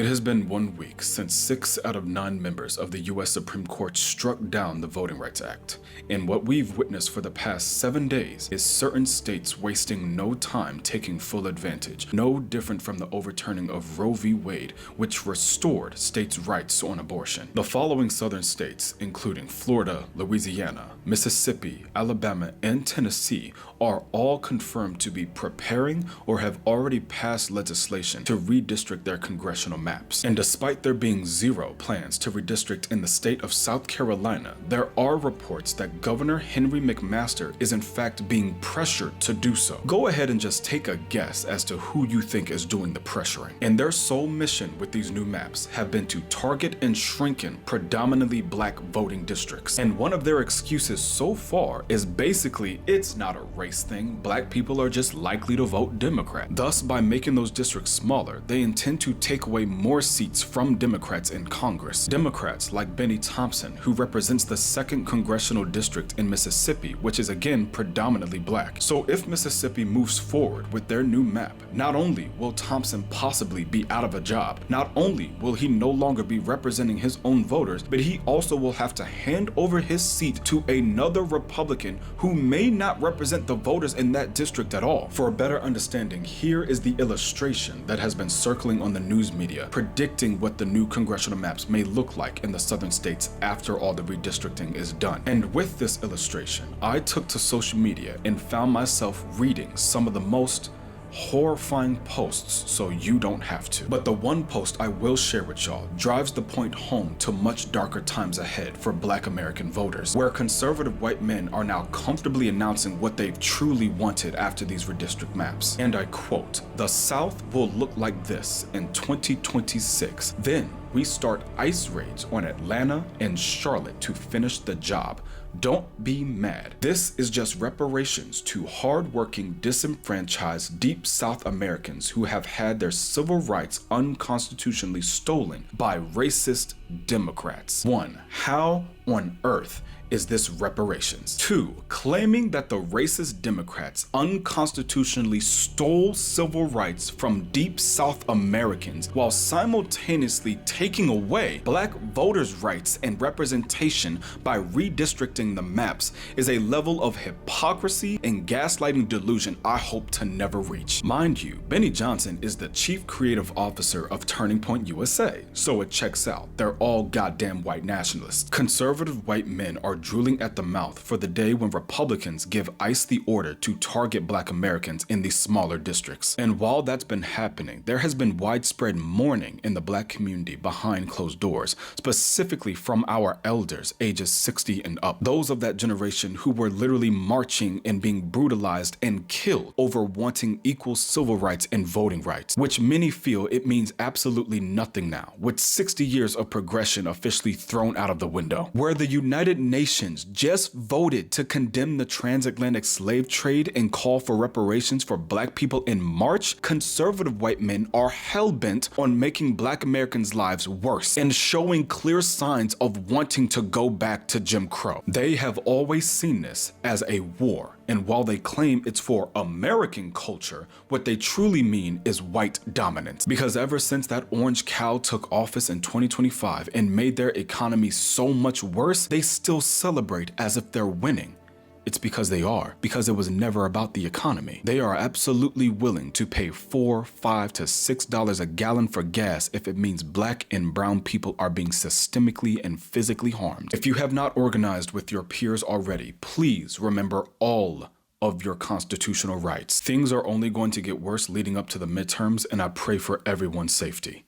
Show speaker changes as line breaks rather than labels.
It has been 1 week since 6 out of 9 members of the U.S. Supreme Court struck down the Voting Rights Act, and what we've witnessed for the past 7 days is certain states wasting no time taking full advantage, no different from the overturning of Roe v. Wade, which restored states' rights on abortion. The following southern states, including Florida, Louisiana, Mississippi, Alabama, and Tennessee, are all confirmed to be preparing or have already passed legislation to redistrict their congressional maps. And despite there being zero plans to redistrict in the state of South Carolina, there are reports that Governor Henry McMaster is in fact being pressured to do so. Go ahead and just take a guess as to who you think is doing the pressuring. And their sole mission with these new maps have been to target and shrinken predominantly black voting districts. And one of their excuses so far is basically it's not a race thing, black people are just likely to vote Democrat. Thus, by making those districts smaller, they intend to take away more seats from Democrats in Congress. Democrats like Benny Thompson, who represents the 2nd Congressional District in Mississippi, which is again predominantly black. So if Mississippi moves forward with their new map, not only will Thompson possibly be out of a job, not only will he no longer be representing his own voters, but he also will have to hand over his seat to another Republican who may not represent the voters in that district at all. For a better understanding, here is the illustration that has been circling on the news media, predicting what the new congressional maps may look like in the southern states after all the redistricting is done. And with this illustration, I took to social media and found myself reading some of the most horrifying posts so you don't have to. But the one post I will share with y'all drives the point home to much darker times ahead for black American voters, where conservative white men are now comfortably announcing what they've truly wanted after these redistrict maps. And I quote, "The South will look like this in 2026. Then we start ICE raids on Atlanta and Charlotte to finish the job. Don't be mad. This is just reparations to hardworking, disenfranchised, Deep South Americans who have had their civil rights unconstitutionally stolen by racist Democrats." 1. How on earth is this reparations? 2. Claiming that the racist Democrats unconstitutionally stole civil rights from Deep South Americans while simultaneously taking away black voters' rights and representation by redistricting the maps is a level of hypocrisy and gaslighting delusion I hope to never reach. Mind you, Benny Johnson is the chief creative officer of Turning Point USA, so it checks out. They're all goddamn white nationalists. Conservative white men are drooling at the mouth for the day when Republicans give ICE the order to target black Americans in these smaller districts. And while that's been happening, there has been widespread mourning in the black community behind closed doors, specifically from our elders ages 60 and up, those of that generation who were literally marching and being brutalized and killed over wanting equal civil rights and voting rights, which many feel it means absolutely nothing now, with 60 years of progression officially thrown out of the window. Where the United Nations just voted to condemn the transatlantic slave trade and call for reparations for black people in March, conservative white men are hell-bent on making black Americans' lives worse and showing clear signs of wanting to go back to Jim Crow. They have always seen this as a war, and while they claim it's for American culture, what they truly mean is white dominance. Because ever since that orange cow took office in 2025 and made their economy so much worse, they still celebrate as if they're winning. It's because they are, because it was never about the economy. They are absolutely willing to pay $4, $5 to $6 a gallon for gas if it means black and brown people are being systemically and physically harmed. If you have not organized with your peers already, please remember all of your constitutional rights. Things are only going to get worse leading up to the midterms, and I pray for everyone's safety.